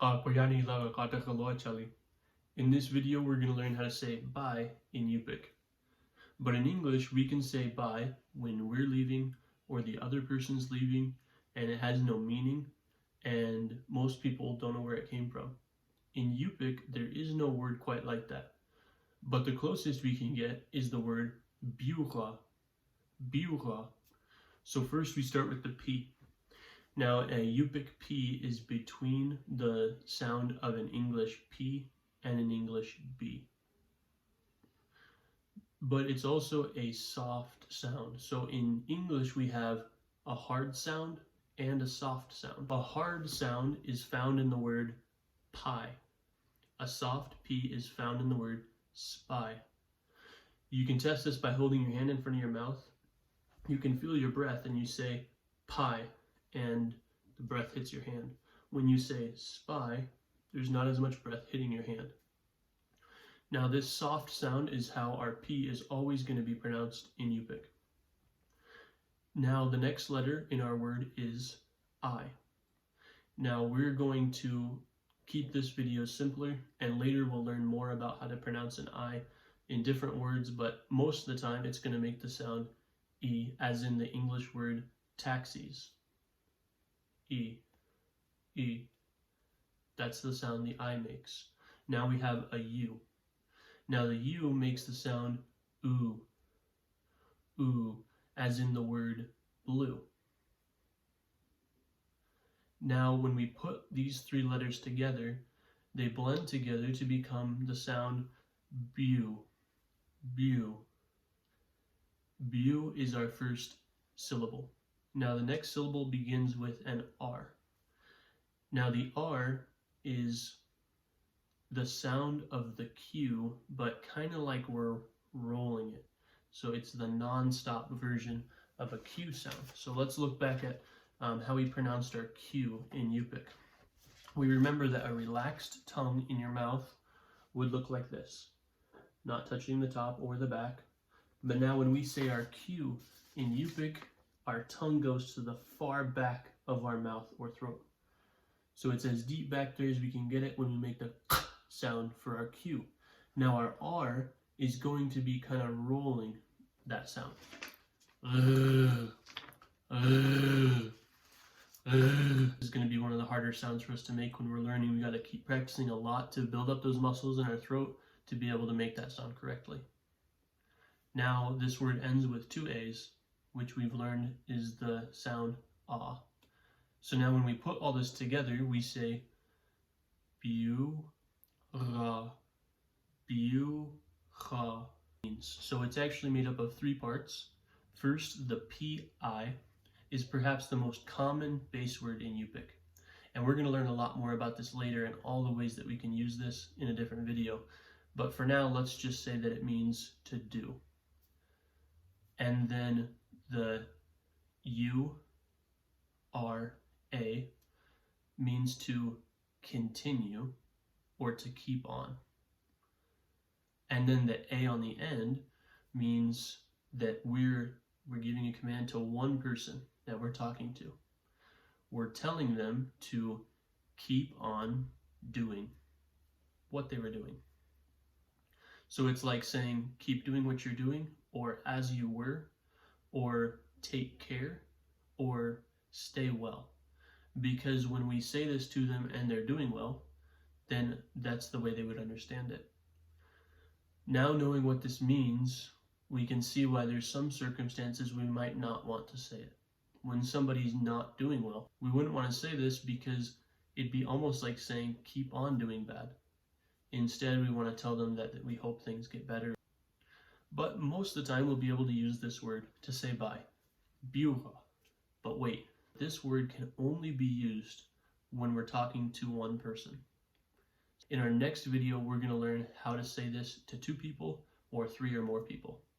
In this video, we're going to learn how to say bye in Yupik. But in English, we can say bye when we're leaving or the other person's leaving, and it has no meaning, and most people don't know where it came from. In Yupik, there is no word quite like that. But the closest we can get is the word Piuraa. Piuraa. So first we start with the P. Now a Yupik P is between the sound of an English P and an English B. But it's also a soft sound. So in English we have a hard sound and a soft sound. A hard sound is found in the word pie. A soft P is found in the word spy. You can test this by holding your hand in front of your mouth. You can feel your breath and you say pie and the breath hits your hand. When you say spy, there's not as much breath hitting your hand. Now this soft sound is how our P is always going to be pronounced in Yupik. Now the next letter in our word is I. Now we're going to keep this video simpler, and later we'll learn more about how to pronounce an I in different words, but most of the time it's going to make the sound E, as in the English word taxis. E. E. That's the sound the I makes. Now we have a U. Now the U makes the sound oo. Oo, as in the word blue. Now when we put these three letters together, they blend together to become the sound bew. Bew. Bew is our first syllable. Now the next syllable begins with an R. Now the R is the sound of the Q, but kind of like we're rolling it. So it's the non-stop version of a Q sound. So let's look back at how we pronounced our Q in Yupik. We remember that a relaxed tongue in your mouth would look like this, not touching the top or the back. But now when we say our Q in Yupik, our tongue goes to the far back of our mouth or throat. So it's as deep back there as we can get it when we make the sound for our Q. Now our R is going to be kind of rolling that sound. This is going to be one of the harder sounds for us to make when we're learning. We got to keep practicing a lot to build up those muscles in our throat to be able to make that sound correctly. Now this word ends with two A's, which we've learned is the sound ah. So now when we put all this together, we say Piuraa. Piuraa. So it's actually made up of three parts. First, the Pi is perhaps the most common base word in Yupik. And we're going to learn a lot more about this later and all the ways that we can use this in a different video. But for now, let's just say that it means to do. And then the U-R-A means to continue or to keep on. And then the A on the end means that we're giving a command to one person that we're talking to. We're telling them to keep on doing what they were doing. So it's like saying keep doing what you're doing, or as you were, or take care, or stay well. Because when we say this to them and they're doing well, then that's the way they would understand it. Now knowing what this means, we can see why there's some circumstances we might not want to say it. When somebody's not doing well, we wouldn't want to say this because it'd be almost like saying keep on doing bad. Instead, we want to tell them that we hope things get better. But most of the time we'll be able to use this word to say bye. Piuraa. But wait, this word can only be used when we're talking to one person. In our next video, we're going to learn how to say this to two people or three or more people.